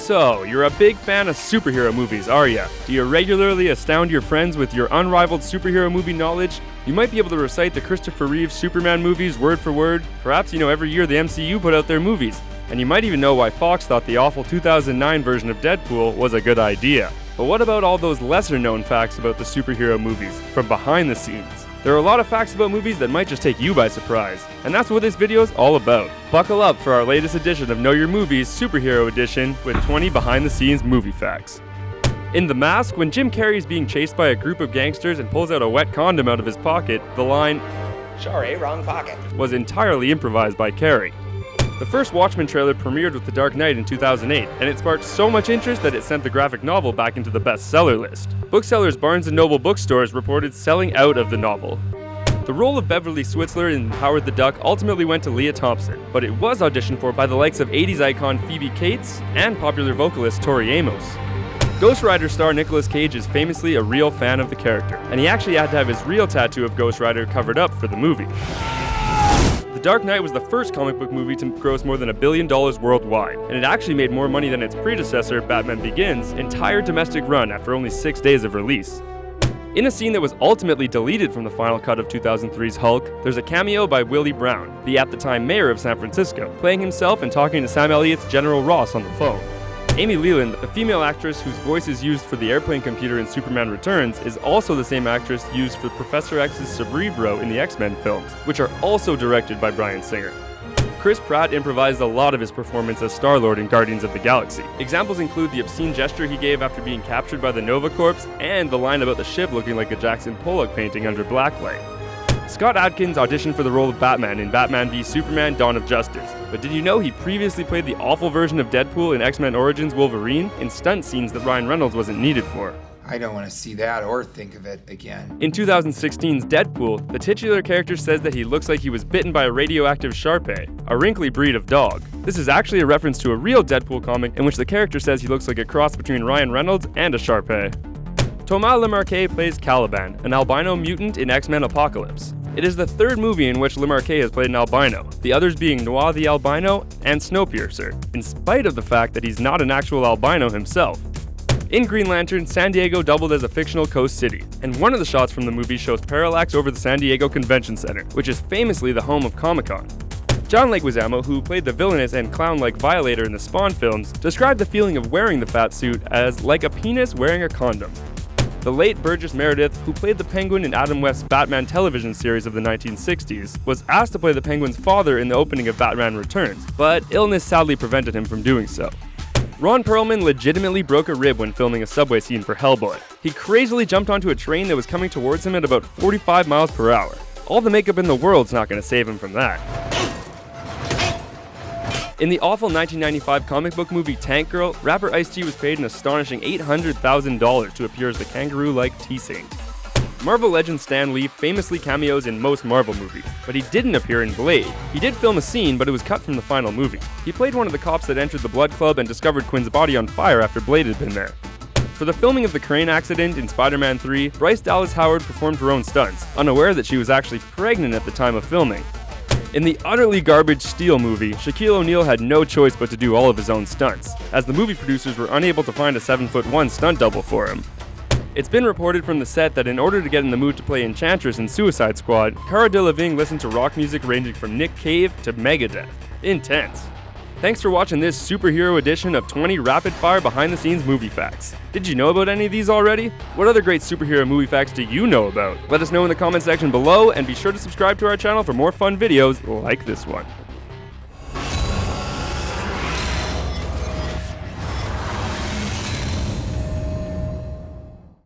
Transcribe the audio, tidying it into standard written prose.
So, you're a big fan of superhero movies, are ya? Do you regularly astound your friends with your unrivaled superhero movie knowledge? You might be able to recite the Christopher Reeve Superman movies word for word. Perhaps you know every year the MCU put out their movies. And you might even know why Fox thought the awful 2009 version of Deadpool was a good idea. But what about all those lesser known facts about the superhero movies from behind the scenes? There are a lot of facts about movies that might just take you by surprise, and that's what this video is all about. Buckle up for our latest edition of Know Your Movies Superhero Edition with 20 behind the scenes movie facts. In The Mask, when Jim Carrey is being chased by a group of gangsters and pulls out a wet condom out of his pocket, the line, "Sorry, wrong pocket," was entirely improvised by Carrey. The first Watchmen trailer premiered with The Dark Knight in 2008, and it sparked so much interest that it sent the graphic novel back into the bestseller list. Booksellers Barnes & Noble bookstores reported selling out of the novel. The role of Beverly Switzler in Howard the Duck ultimately went to Leah Thompson, but it was auditioned for by the likes of 80s icon Phoebe Cates and popular vocalist Tori Amos. Ghost Rider star Nicolas Cage is famously a real fan of the character, and he actually had to have his real tattoo of Ghost Rider covered up for the movie. The Dark Knight was the first comic book movie to gross more than $1 billion worldwide, and it actually made more money than its predecessor, Batman Begins' entire domestic run after only 6 days of release. In a scene that was ultimately deleted from the final cut of 2003's Hulk, there's a cameo by Willie Brown, the at-the-time mayor of San Francisco, playing himself and talking to Sam Elliott's General Ross on the phone. Amy Leland, the female actress whose voice is used for the airplane computer in Superman Returns, is also the same actress used for Professor X's Cerebro in the X-Men films, which are also directed by Bryan Singer. Chris Pratt improvised a lot of his performance as Star-Lord in Guardians of the Galaxy. Examples include the obscene gesture he gave after being captured by the Nova Corps, and the line about the ship looking like a Jackson Pollock painting under blacklight. Scott Adkins auditioned for the role of Batman in Batman v Superman: Dawn of Justice. But did you know he previously played the awful version of Deadpool in X-Men Origins Wolverine in stunt scenes that Ryan Reynolds wasn't needed for? I don't want to see that or think of it again. In 2016's Deadpool, the titular character says that he looks like he was bitten by a radioactive Shar-Pei, a wrinkly breed of dog. This is actually a reference to a real Deadpool comic in which the character says he looks like a cross between Ryan Reynolds and a Shar-Pei. Thomas Lemarquis plays Caliban, an albino mutant in X-Men Apocalypse. It is the third movie in which Lemarquis has played an albino, the others being Noir the Albino and Snowpiercer, in spite of the fact that he's not an actual albino himself. In Green Lantern, San Diego doubled as a fictional coast city, and one of the shots from the movie shows parallax over the San Diego Convention Center, which is famously the home of Comic-Con. John Leguizamo, who played the villainous and clown-like Violator in the Spawn films, described the feeling of wearing the fat suit as like a penis wearing a condom. The late Burgess Meredith, who played the Penguin in Adam West's Batman television series of the 1960s, was asked to play the Penguin's father in the opening of Batman Returns, but illness sadly prevented him from doing so. Ron Perlman legitimately broke a rib when filming a subway scene for Hellboy. He crazily jumped onto a train that was coming towards him at about 45 miles per hour. All the makeup in the world's not going to save him from that. In the awful 1995 comic book movie Tank Girl, rapper Ice-T was paid an astonishing $800,000 to appear as the kangaroo-like T-Saint. Marvel legend Stan Lee famously cameos in most Marvel movies, but he didn't appear in Blade. He did film a scene, but it was cut from the final movie. He played one of the cops that entered the Blood Club and discovered Quinn's body on fire after Blade had been there. For the filming of the crane accident in Spider-Man 3, Bryce Dallas Howard performed her own stunts, unaware that she was actually pregnant at the time of filming. In the utterly garbage Steel movie, Shaquille O'Neal had no choice but to do all of his own stunts, as the movie producers were unable to find a 7'1" stunt double for him. It's been reported from the set that in order to get in the mood to play Enchantress in Suicide Squad, Cara Delevingne listened to rock music ranging from Nick Cave to Megadeth. Intense. Thanks for watching this superhero edition of 20 rapid-fire behind-the-scenes movie facts. Did you know about any of these already? What other great superhero movie facts do you know about? Let us know in the comment section below, and be sure to subscribe to our channel for more fun videos like this one.